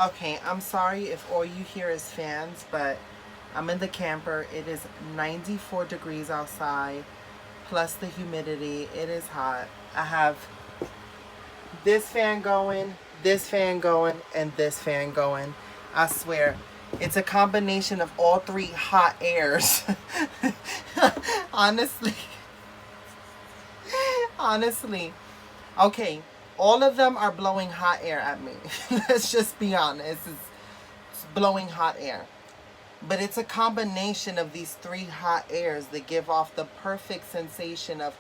Okay, I'm sorry if all you hear is fans, but I'm in the camper. It is 94 degrees outside, plus the humidity. It is hot. I have this fan going, this fan going, and this fan going. I swear. It's a combination of all three hot airs. Honestly. Honestly. Okay, all of them are blowing hot air at me. Let's just be honest. It's blowing hot air. But it's a combination of these three hot airs that give off the perfect sensation of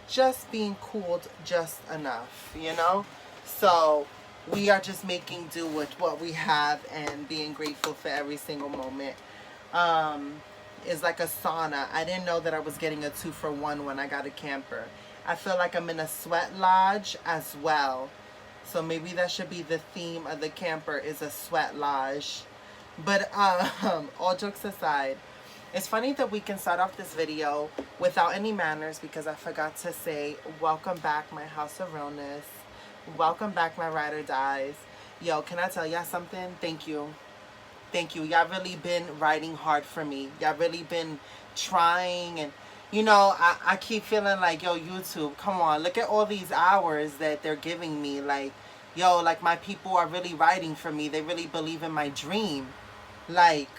just being cooled just enough, you know? So we are just making do with what we have and being grateful for every single moment. Is like a sauna. I didn't know that I was getting a 2-for-1 when I got a camper. I feel like I'm in a sweat lodge as well. So maybe that should be the theme of the camper, is a sweat lodge. But all jokes aside, it's funny that we can start off this video without any manners because I forgot to say welcome back, my house of realness. Welcome back, my ride or dies. Yo, can I tell y'all something? Thank you. Thank you. Y'all really been riding hard for me. Y'all really been trying, and you know, I keep feeling like, yo, YouTube, come on, look at all these hours that they're giving me. Like, yo, like my people are really riding for me. They really believe in my dream. Like,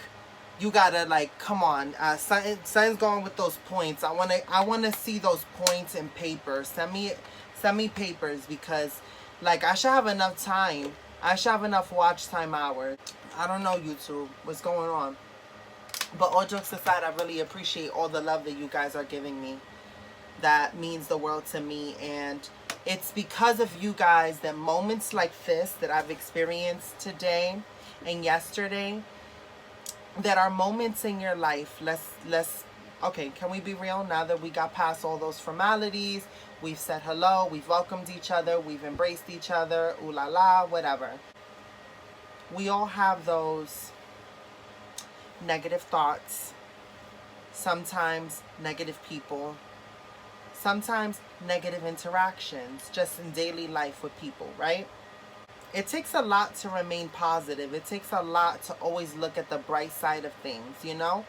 you gotta, like, come on. Something's going with those points. I wanna see those points in paper. Send me papers, because like I should have enough time. I should have enough watch time hours. I don't know, YouTube, what's going on. But all jokes aside, I really appreciate all the love that you guys are giving me. That means the world to me. And it's because of you guys that moments like this that I've experienced today and yesterday, that are moments in your life. Let's okay, can we be real now that we got past all those formalities? We've said hello, we've welcomed each other, we've embraced each other, ooh la la, whatever. We all have those negative thoughts, sometimes negative people, sometimes negative interactions just in daily life with people, right? It takes a lot to remain positive. It takes a lot to always look at the bright side of things, you know?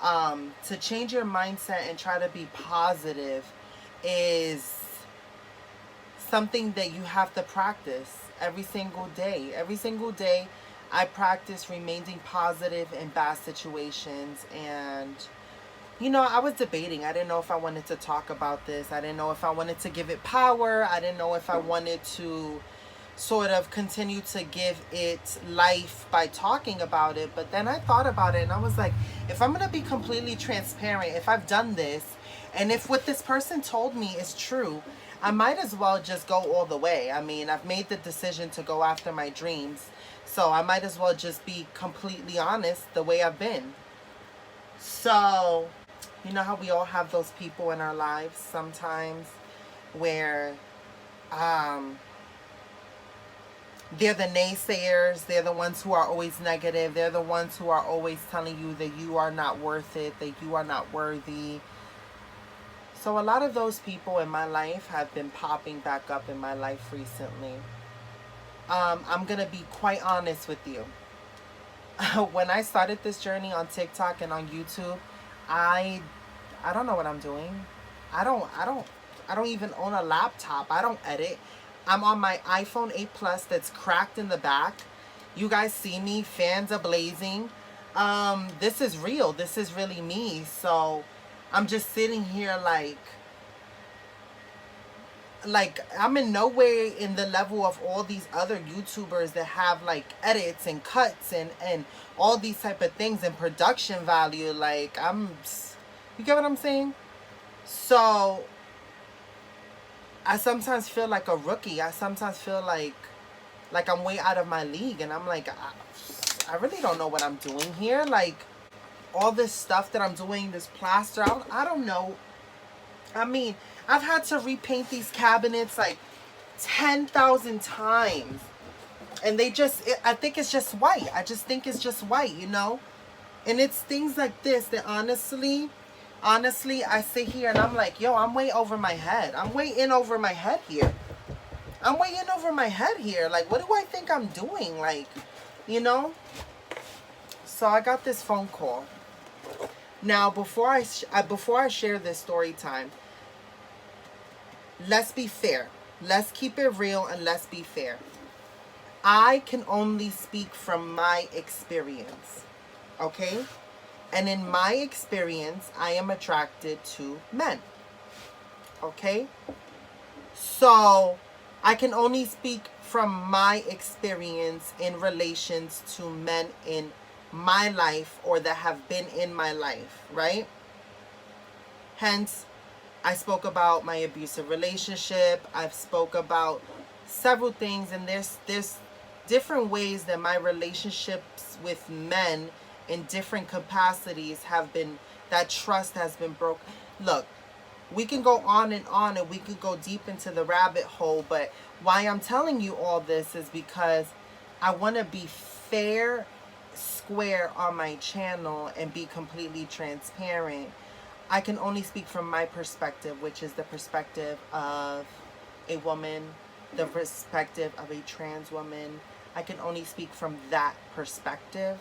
To change your mindset and try to be positive is something that you have to practice every single day. Every single day, I practice remaining positive in bad situations. And, you know, I was debating. I didn't know if I wanted to talk about this. I didn't know if I wanted to give it power. I didn't know if I wanted to sort of continue to give it life by talking about it. But then I thought about it and I was like, if I'm going to be completely transparent, if I've done this, and if what this person told me is true, I might as well just go all the way. I mean, I've made the decision to go after my dreams, so I might as well just be completely honest the way I've been. So, you know how we all have those people in our lives sometimes where they're the naysayers. They're the ones who are always negative. They're the ones who are always telling you that you are not worth it, that you are not worthy. So a lot of those people in my life have been popping back up in my life recently. I'm going to be quite honest with you. When I started this journey on TikTok and on YouTube, I don't know what I'm doing. I don't even own a laptop. I don't edit. I'm on my iPhone 8 Plus that's cracked in the back. You guys see me, fans are blazing. This is real. This is really me. So I'm just sitting here like I'm in no way in the level of all these other YouTubers that have like edits and cuts and all these type of things and production value. Like you get what I'm saying? So I sometimes feel like a rookie. I sometimes feel like I'm way out of my league, and I'm like, I really don't know what I'm doing here. Like, all this stuff that I'm doing, this plaster, I don't know. I mean, I've had to repaint these cabinets like 10,000 times, and I think it's just white. I just think it's just white, you know? And it's things like this that honestly, I sit here and I'm like, yo, I'm way over my head. I'm way in over my head here. Like, what do I think I'm doing? Like, You know? So I got this phone call. Now, before I share this story time, let's be fair. Let's keep it real and let's be fair. I can only speak from my experience. Okay? And in my experience, I am attracted to men. Okay? So, I can only speak from my experience in relations to men in my life or that have been in my life, right? Hence, I spoke about my abusive relationship. I've spoke about several things, and there's different ways that my relationships with men in different capacities have been, that trust has been broken. Look, we can go on and we could go deep into the rabbit hole, but why I'm telling you all this is because I want to be fair, square on my channel and be completely transparent. I can only speak from my perspective, which is the perspective of a woman, the perspective of a trans woman. I can only speak from that perspective.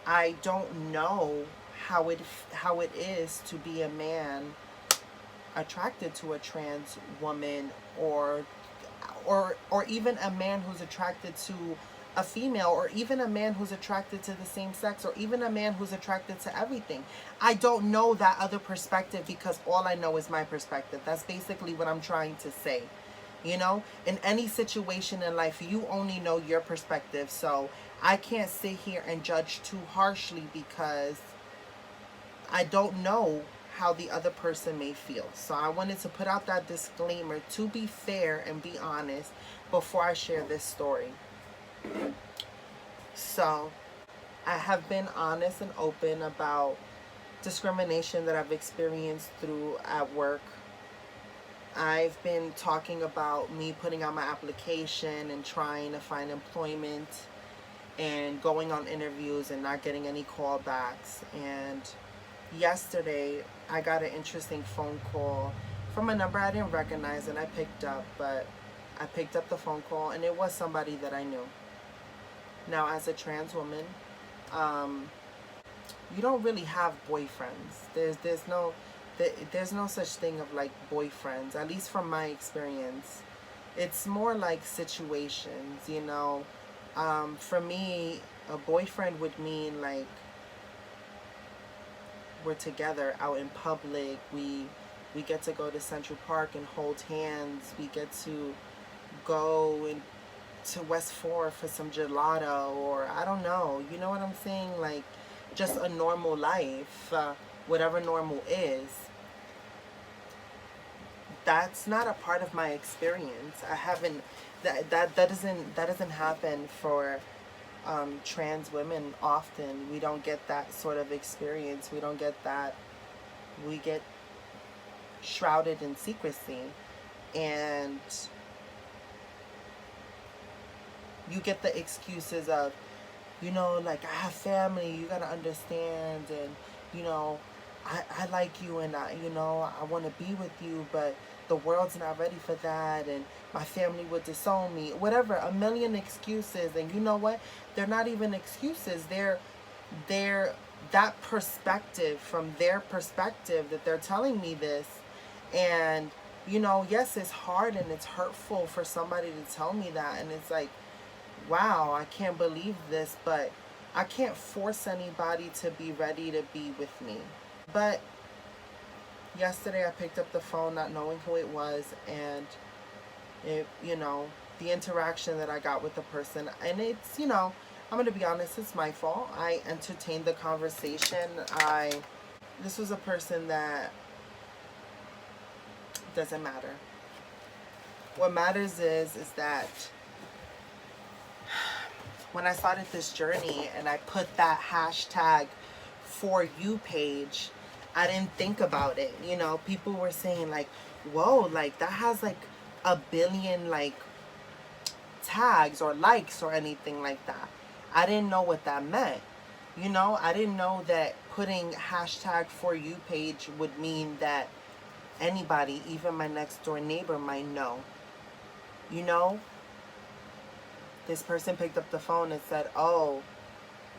I don't know how it is to be a man attracted to a trans woman, or even a man who's attracted to a female, or even a man who's attracted to the same sex, or even a man who's attracted to everything. I don't know that other perspective because all I know is my perspective. That's basically what I'm trying to say. You know, in any situation in life, you only know your perspective. So I can't sit here and judge too harshly because I don't know how the other person may feel. So I wanted to put out that disclaimer to be fair and be honest before I share this story. So I have been honest and open about discrimination that I've experienced through at work. I've been talking about me putting out my application and trying to find employment and going on interviews and not getting any callbacks. And yesterday I got an interesting phone call from a number I didn't recognize, and I picked up, but I picked up the phone call and it was somebody that I knew. Now, as a trans woman, you don't really have boyfriends. There's no such thing of like boyfriends, at least from my experience. It's more like situations, you know. For me, a boyfriend would mean like we're together out in public. We get to go to Central Park and hold hands. We get to go to West 4 for some gelato, or I don't know. You know what I'm saying? Like just a normal life, whatever normal is. That's not a part of my experience. I haven't. That doesn't happen for trans women often. We don't get that sort of experience. We don't get that. We get shrouded in secrecy, and you get the excuses of, you know, like, I have family, you gotta understand, and you know, I like you, and I want to be with you, but the world's not ready for that, and my family would disown me, whatever, a million excuses. And you know what? They're not even excuses. They're that perspective, from their perspective, that they're telling me this. And you know, yes, it's hard and it's hurtful for somebody to tell me that, and it's like, wow, I can't believe this, but I can't force anybody to be ready to be with me. But yesterday I picked up the phone not knowing who it was, and it, you know, the interaction that I got with the person, and it's, you know, I'm going to be honest, it's my fault. I entertained the conversation. This was a person that doesn't matter. What matters is that when I started this journey and I put that hashtag for you page, I didn't think about it. You know, people were saying like, whoa, like that has like 1 billion like tags or likes or anything like that. I didn't know what that meant. You know, I didn't know that putting hashtag for you page would mean that anybody, even my next door neighbor, might know. You know, This person picked up the phone and said, "Oh,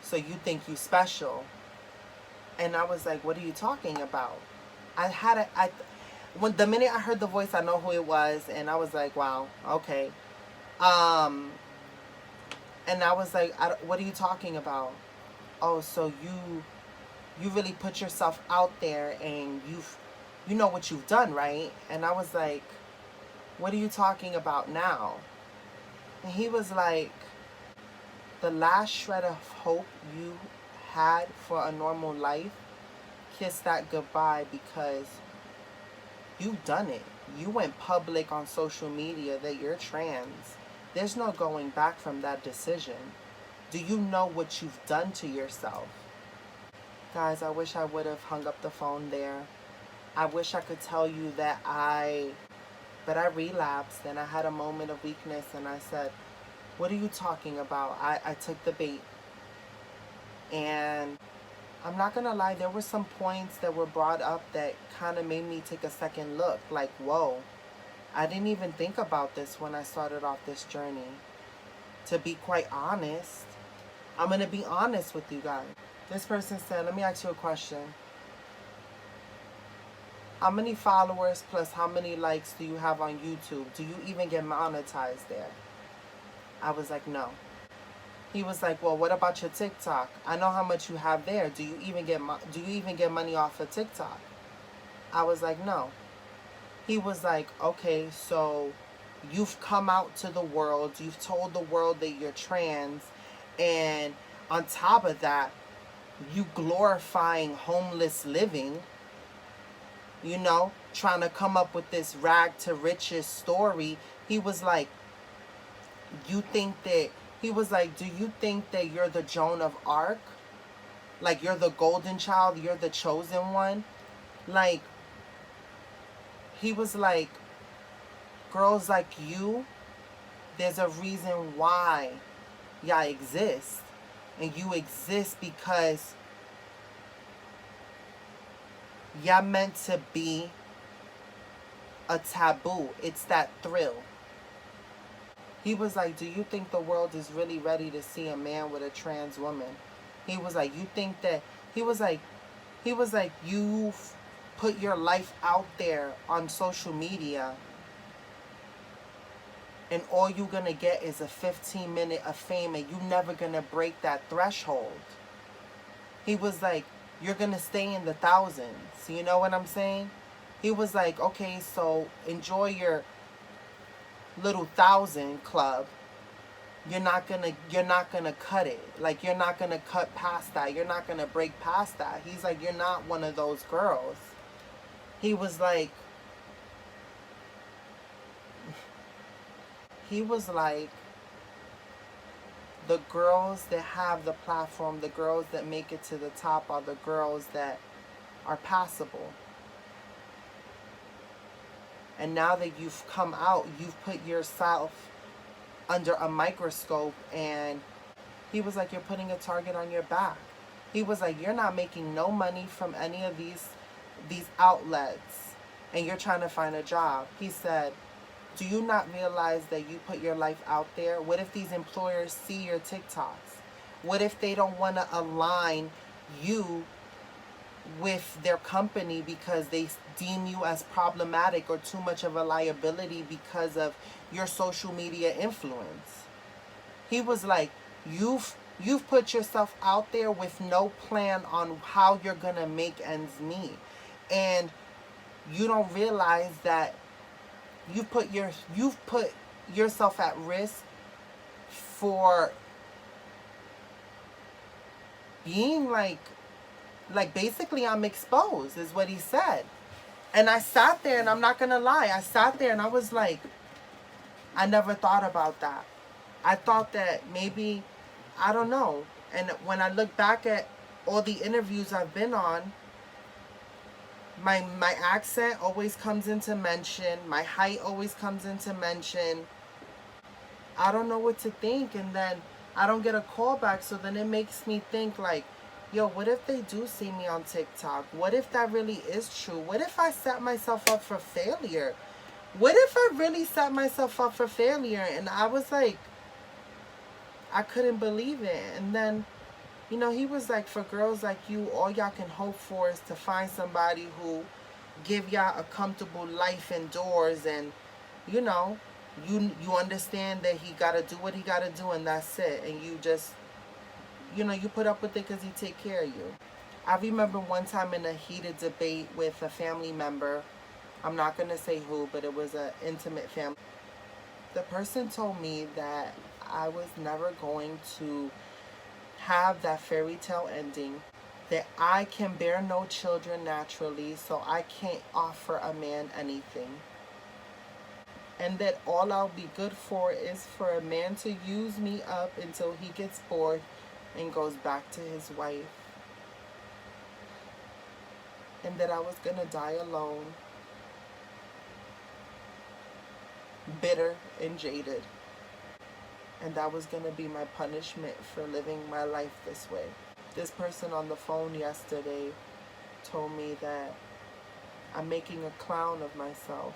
so you think you special?" And I was like, "What are you talking about?" When the minute I heard the voice, I know who it was, and I was like, "Wow, okay." Um, and I was like, "What are you talking about?" "Oh, so you really put yourself out there, and you know what you've done, right?" And I was like, "What are you talking about now?" And he was like, "The last shred of hope you had for a normal life, kiss that goodbye, because you've done it. You went public on social media that you're trans. There's no going back from that decision. Do you know what you've done to yourself?" Guys, I wish I would have hung up the phone there. I wish I could tell you but I relapsed, and I had a moment of weakness, and I said, "What are you talking about?" I took the bait. And I'm not gonna lie, there were some points that were brought up that kind of made me take a second look. Like, whoa, I didn't even think about this when I started off this journey. To be quite honest, I'm gonna be honest with you guys. This person said, "Let me ask you a question. How many followers plus how many likes do you have on YouTube? Do you even get monetized there?" I was like, "No." He was like, "Well, what about your TikTok? I know how much you have there. Do you even get money off of TikTok?" I was like, "No." He was like, "Okay, so you've come out to the world. You've told the world that you're trans, and on top of that, you glorifying homeless living, trying to come up with this rag to riches story." He was like, "You think that," he was like, "Do you think that you're the Joan of Arc? Like, you're the golden child, you're the chosen one?" Like, he was like, "Girls like you, there's a reason why y'all exist. And you exist because y'all meant to be a taboo. It's that thrill." He was like, "Do you think the world is really ready to see a man with a trans woman?" He was like, "You think that," he was like, "You've put your life out there on social media, and all you're gonna get is a 15-minute of fame, and you're never gonna break that threshold." He was like, "You're gonna stay in the thousands." You know what I'm saying? He was like, "Okay, so enjoy your little 1,000 club. You're not gonna cut it. Like, you're not gonna cut past that. You're not gonna break past that." He's like, "You're not one of those girls." He was like, "The girls that have the platform, the girls that make it to the top, are the girls that are passable. And now that you've come out, you've put yourself under a microscope," and he was like, "You're putting a target on your back." He was like, "You're not making no money from any of these outlets, and you're trying to find a job." He said, "Do you not realize that you put your life out there? What if these employers see your TikToks? What if they don't want to align you with their company because they deem you as problematic or too much of a liability because of your social media influence?" He was like, you've put yourself out there with no plan on how you're gonna make ends meet, and you don't realize that you've put yourself at risk for being like basically, "I'm exposed," is what he said. And I sat there, and I'm not gonna lie, I sat there and I was like, I never thought about that. I thought that maybe, I don't know. And when I look back at all the interviews I've been on, my accent always comes into mention. My height always comes into mention. I don't know what to think. And then I don't get a call back. So then it makes me think like, yo, what if they do see me on TikTok? What if that really is true? What if I set myself up for failure? What if I really set myself up for failure? And I was like, I couldn't believe it. And then, you know, he was like, for girls like you, all y'all can hope for is to find somebody who give y'all a comfortable life indoors, and you know, you understand that he gotta do what he gotta do, and that's it. And you just, you know, you put up with it because he take care of you. I remember one time in a heated debate with a family member. I'm not gonna say who, but it was an intimate family. The person told me that I was never going to have that fairy tale ending, that I can bear no children naturally, so I can't offer a man anything. And that all I'll be good for is for a man to use me up until he gets bored and goes back to his wife. And that I was gonna die alone, bitter and jaded. And that was gonna be my punishment for living my life this way. This person on the phone yesterday told me that I'm making a clown of myself.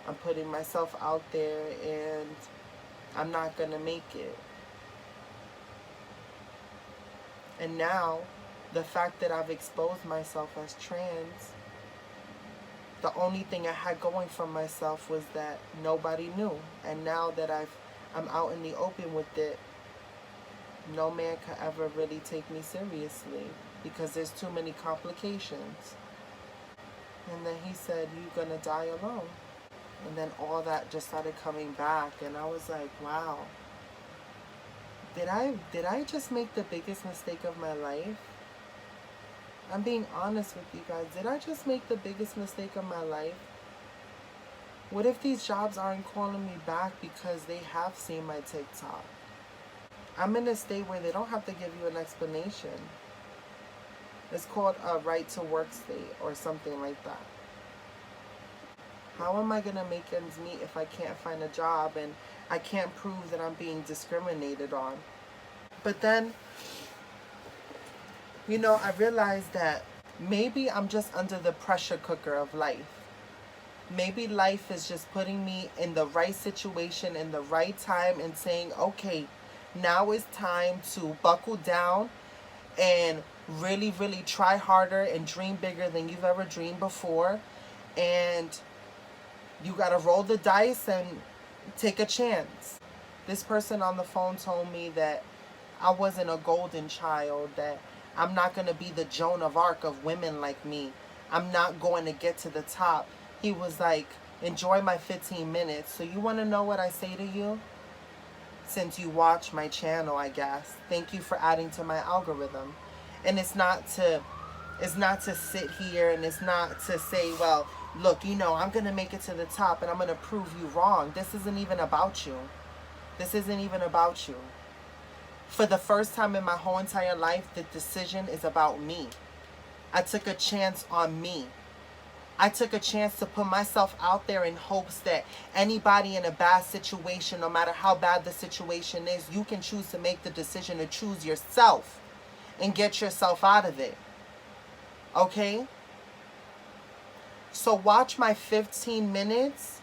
I'm putting myself out there and I'm not gonna make it. And now, the fact that I've exposed myself as trans, the only thing I had going for myself was that nobody knew. And now that I'm out in the open with it, no man could ever really take me seriously because there's too many complications. And then he said, "You're gonna die alone." And then all that just started coming back, and I was like, wow. Did I just make the biggest mistake of my life? I'm being honest with you guys. Did I just make the biggest mistake of my life? What if these jobs aren't calling me back because they have seen my TikTok? I'm in a state where they don't have to give you an explanation. It's called a right to work state or something like that. How am I going to make ends meet if I can't find a job and I can't prove that I'm being discriminated on? But then, you know, I realized that maybe I'm just under the pressure cooker of life. Maybe life is just putting me in the right situation in the right time and saying, okay, now it's time to buckle down and really, really try harder and dream bigger than you've ever dreamed before. And you got to roll the dice and take a chance. This person on the phone told me that I wasn't a golden child, that I'm not going to be the Joan of Arc of women like me. I'm not going to get to the top. He was like, enjoy my 15 minutes. So you want to know what I say to you? Since you watch my channel, I guess. Thank you for adding to my algorithm. And it's not to sit here and it's not to say, well, look, you know, I'm going to make it to the top and I'm going to prove you wrong. This isn't even about you. This isn't even about you. For the first time in my whole entire life, the decision is about me. I took a chance on me. I took a chance to put myself out there in hopes that anybody in a bad situation, no matter how bad the situation is, you can choose to make the decision to choose yourself and get yourself out of it. Okay? So watch my 15 minutes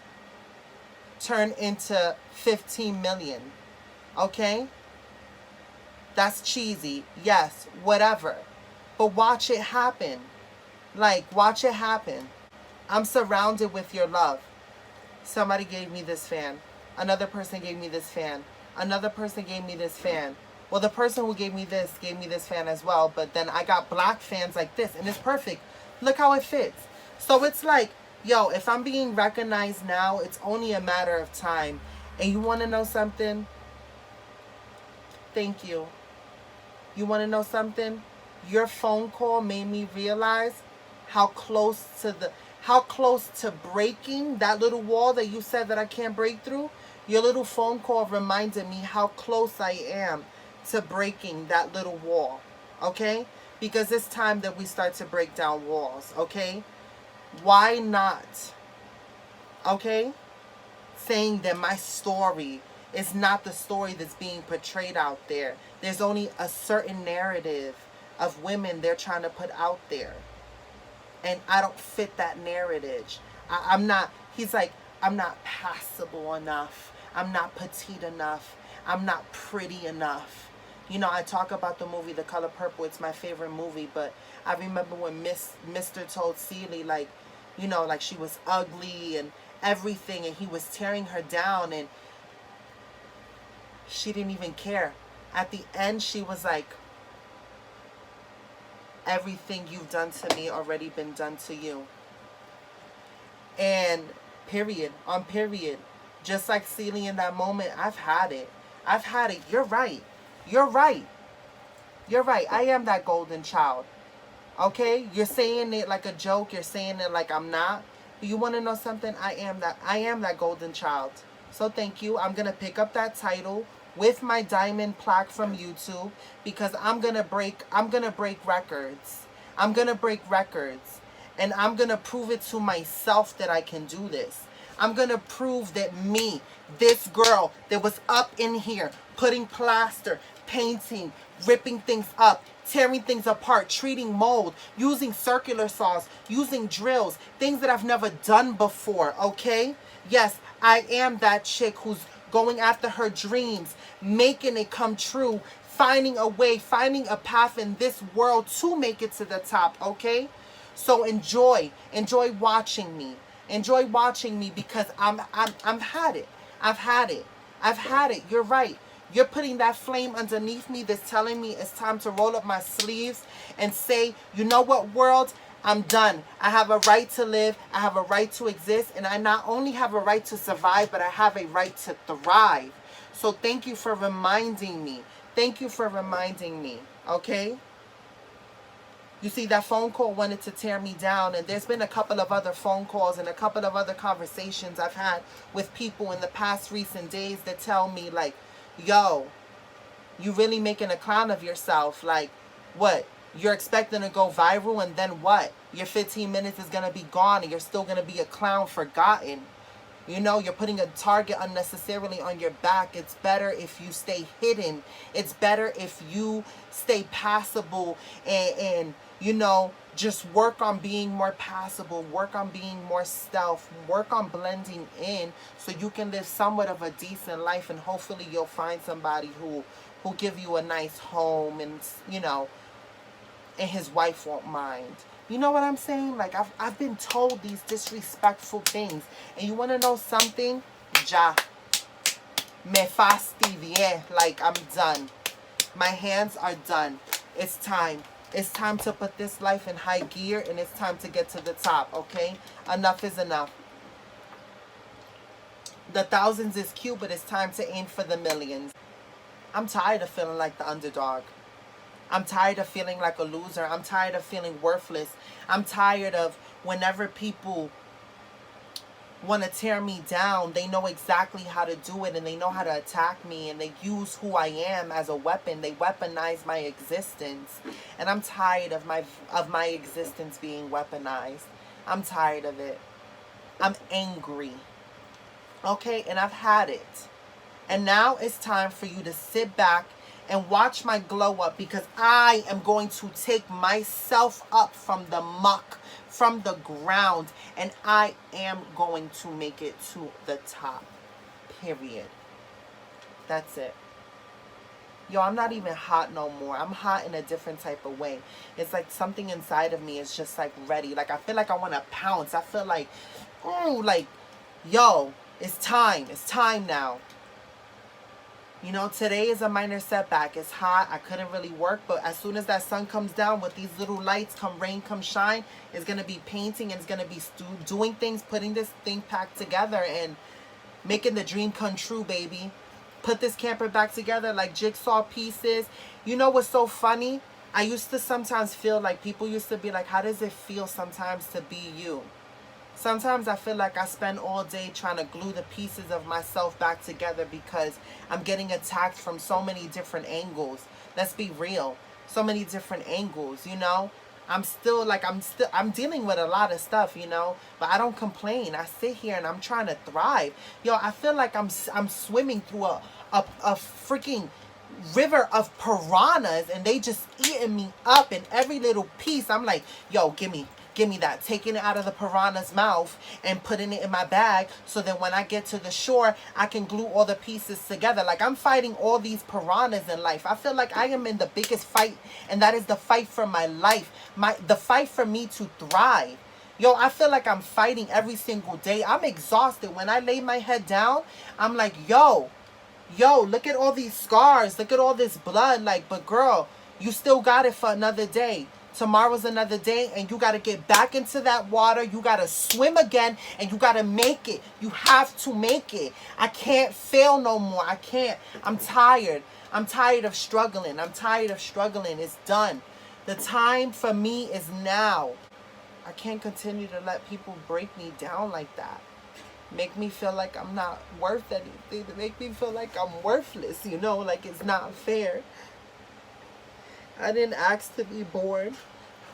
turn into 15 million. Okay? That's cheesy. Yes, whatever. But watch it happen. Like, watch it happen. I'm surrounded with your love. Somebody gave me this fan. Another person gave me this fan. Another person gave me this fan. Well, the person who gave me this fan as well. But then I got black fans like this. And it's perfect. Look how it fits. So it's like, yo, if I'm being recognized now, it's only a matter of time. And you want to know something? Thank you. You want to know something? Your phone call made me realize how close to breaking that little wall that you said that I can't break through. Your little phone call reminded me how close I am to breaking that little wall. Okay? Because it's time that we start to break down walls. Okay? Why not? Okay? Saying that my story is not the story that's being portrayed out there. There's only a certain narrative of women they're trying to put out there. And I don't fit that narrative. I'm not, he's like, I'm not passable enough. I'm not petite enough. I'm not pretty enough. You know, I talk about the movie The Color Purple. It's my favorite movie, but I remember when Mr. told Celie, like, you know, like she was ugly and everything, and he was tearing her down, and she didn't even care. At the end, she was like, everything you've done to me already been done to you. And period, on period. Just like Celie in that moment, I've had it. I've had it. You're right. You're right. You're right. I am that golden child. Okay? You're saying it like a joke. You're saying it like I'm not. But you want to know something? I am that. I am that golden child. So thank you. I'm going to pick up that title with my diamond plaque from YouTube, because I'm going to break records. I'm going to break records. And I'm going to prove it to myself that I can do this. I'm going to prove that me, this girl that was up in here, putting plaster, painting, ripping things up, tearing things apart, treating mold, using circular saws, using drills, things that I've never done before, okay? Yes, I am that chick who's going after her dreams, making it come true, finding a way, finding a path in this world to make it to the top, okay? So enjoy watching me. Enjoy watching me, because I've had it. I've had it. I've had it. You're right. You're putting that flame underneath me that's telling me it's time to roll up my sleeves and say, you know what, world? I'm done. I have a right to live. I have a right to exist. And I not only have a right to survive, but I have a right to thrive. So thank you for reminding me. Thank you for reminding me. Okay? You see, that phone call wanted to tear me down, and there's been a couple of other phone calls and a couple of other conversations I've had with people in the past recent days that tell me, like, yo, you really making a clown of yourself. Like, what? You're expecting to go viral, and then what? Your 15 minutes is going to be gone, and you're still going to be a clown forgotten. You know, you're putting a target unnecessarily on your back. It's better if you stay hidden. It's better if you stay passable and you know, just work on being more passable, work on being more stealth, work on blending in so you can live somewhat of a decent life, and hopefully you'll find somebody who give you a nice home, and, you know, and his wife won't mind. You know what I'm saying? Like, I've been told these disrespectful things. And you want to know something? Ja. Me fastidié. Like, I'm done. My hands are done. It's time. It's time to put this life in high gear, and it's time to get to the top, okay? Enough is enough. The thousands is cute, but it's time to aim for the millions. I'm tired of feeling like the underdog. I'm tired of feeling like a loser. I'm tired of feeling worthless. I'm tired of whenever people want to tear me down, they know exactly how to do it, and they know how to attack me, and they use who I am as a weapon. They weaponize my existence, and I'm tired of my existence being weaponized. I'm tired of it. I'm angry. Okay, and I've had it. And now it's time for you to sit back and watch my glow up, because I am going to take myself up from the muck, from the ground, and I am going to make it to the top. Period. That's it. Yo, I'm not even hot no more. I'm hot in a different type of way. It's like something inside of me is just like ready. Like, I feel like I want to pounce. I feel like, ooh, like, yo, it's time. It's time now. You know, today is a minor setback. It's hot. I couldn't really work. But as soon as that sun comes down with these little lights, come rain, come shine, it's going to be painting, and it's going to be doing things, putting this thing packed together and making the dream come true, baby. Put this camper back together like jigsaw pieces. You know what's so funny? I used to sometimes feel like people used to be like, how does it feel sometimes to be you? Sometimes I feel like I spend all day trying to glue the pieces of myself back together, because I'm getting attacked from so many different angles. Let's be real. So many different angles, you know? I'm dealing with a lot of stuff, you know? But I don't complain. I sit here and I'm trying to thrive. Yo, I feel like I'm swimming through a freaking river of piranhas, and they just eating me up in every little piece. I'm like, yo, give me Give me that. Taking it out of the piranha's mouth and putting it in my bag so that when I get to the shore, I can glue all the pieces together. Like, I'm fighting all these piranhas in life. I feel like I am in the biggest fight, and that is the fight for my life. The fight for me to thrive. Yo, I feel like I'm fighting every single day. I'm exhausted. When I lay my head down, I'm like, yo, look at all these scars. Look at all this blood. Like, but girl, you still got it for another day. Tomorrow's another day, and you got to get back into that water. You got to swim again, and you got to make it. You have to make it. I can't fail no more. I can't. I'm tired. I'm tired of struggling. I'm tired of struggling. It's done. The time for me is now. I can't continue to let people break me down like that. Make me feel like I'm not worth anything. To make me feel like I'm worthless, you know, like it's not fair. I didn't ask to be born.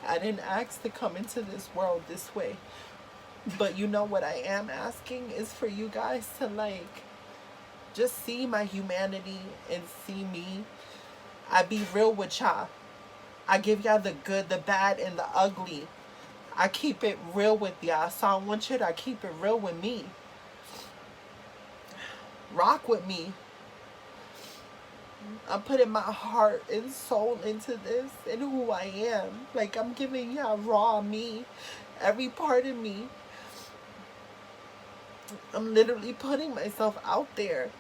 I didn't ask to come into this world this way. But you know what I am asking is for you guys to, like, just see my humanity and see me. I be real with y'all. I give y'all the good, the bad, and the ugly. I keep it real with y'all. So I want you to keep it real with me. Rock with me. I'm putting my heart and soul into this and who I am. Like, I'm giving y'all raw me. Every part of me. I'm literally putting myself out there.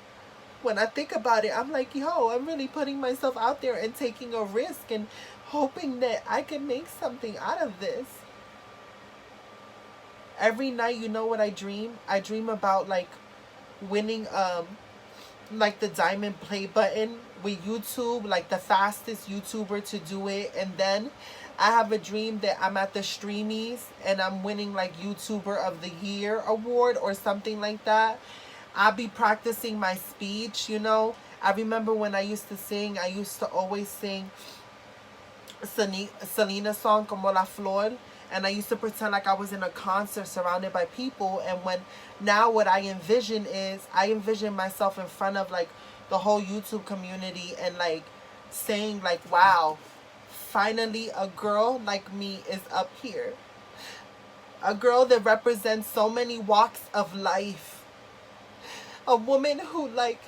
When I think about it, I'm like, yo, I'm really putting myself out there and taking a risk and hoping that I can make something out of this. Every night, you know what I dream? I dream about, like, winning, like, the diamond play button with YouTube, like the fastest YouTuber to do it. And then I have a dream that I'm at the Streamies and I'm winning, like, YouTuber of the Year award or something like that. I'll be practicing my speech, you know. I remember when I used to sing, I used to always sing Selena's song, Como la Flor. And I used to pretend like I was in a concert surrounded by people. And now what I envision is, I envision myself in front of, like, the whole YouTube community and, like, saying, like, wow, finally a girl like me is up here. A girl that represents so many walks of life. A woman who, like,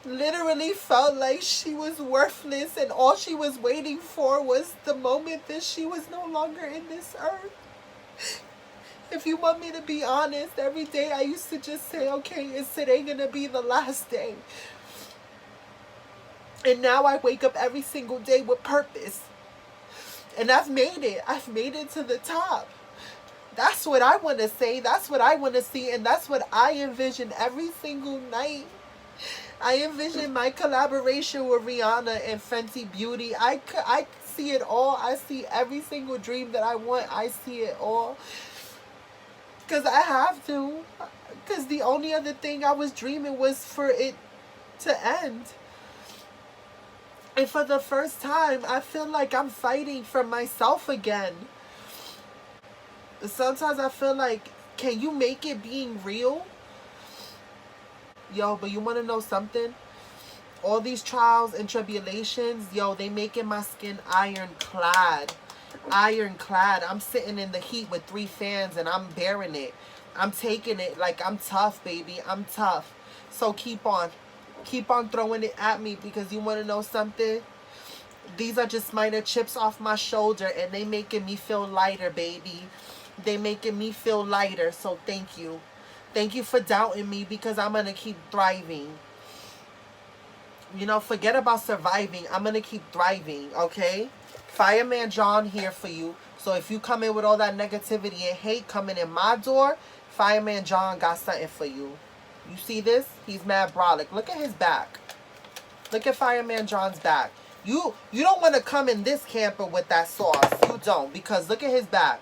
literally felt like she was worthless and all she was waiting for was the moment that she was no longer in this earth. If you want me to be honest, every day I used to just say, okay, is today gonna be the last day? And now I wake up every single day with purpose. And I've made it. I've made it to the top. That's what I want to say. That's what I want to see. And that's what I envision every single night. I envision my collaboration with Rihanna and Fenty Beauty. I see it all. I see every single dream that I want. I see it all. Because I have to. Because the only other thing I was dreaming was for it to end. And for the first time, I feel like I'm fighting for myself again. Sometimes I feel like, can you make it being real? Yo, but you want to know something? All these trials and tribulations, yo, they making my skin ironclad. Ironclad. I'm sitting in the heat with 3 fans and I'm bearing it. I'm taking it like I'm tough, baby. I'm tough. So keep on. Keep on throwing it at me because you want to know something? These are just minor chips off my shoulder and they making me feel lighter, baby. They making me feel lighter. So thank you. Thank you for doubting me because I'm going to keep thriving. You know, forget about surviving. I'm going to keep thriving, okay? Fireman John here for you. So if you come in with all that negativity and hate coming in my door, Fireman John got something for you. You see this? He's mad brolic. Look at his back. Look at Fireman John's back. You don't want to come in this camper with that sauce. You don't. Because look at his back.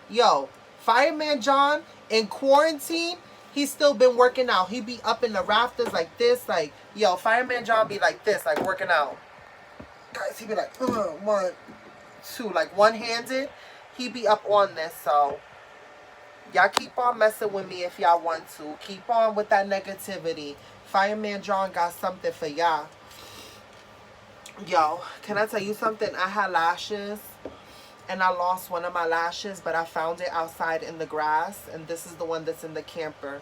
Yo, Fireman John in quarantine, he's still been working out. He be up in the rafters like this. Like, yo, Fireman John be like this, like working out. Guys, he be like, 1, 2, like one-handed. He be up on this, so y'all keep on messing with me if y'all want to. Keep on with that negativity. Fireman John got something for y'all. Yo, can I tell you something? I had lashes and I lost one of my lashes, but I found it outside in the grass, and this is the one that's in the camper.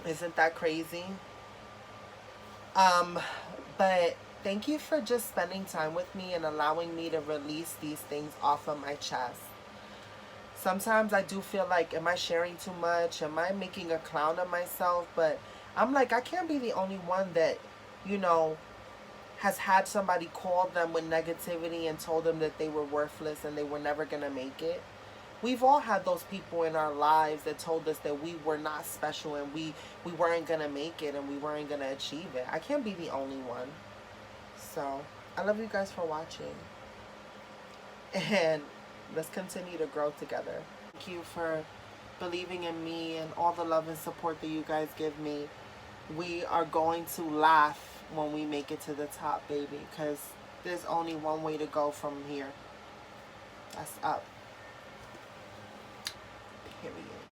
Isn't that crazy? Um, but thank you for just spending time with me and allowing me to release these things off of my chest. Sometimes I do feel like, am I sharing too much? Am I making a clown of myself? But I'm like, I can't be the only one that, you know, has had somebody call them with negativity and told them that they were worthless and they were never going to make it. We've all had those people in our lives that told us that we were not special and we weren't going to make it and we weren't going to achieve it. I can't be the only one. So, I love you guys for watching. And let's continue to grow together. Thank you for believing in me and all the love and support that you guys give me. We are going to laugh when we make it to the top, baby, because there's only one way to go from here. That's up. Period.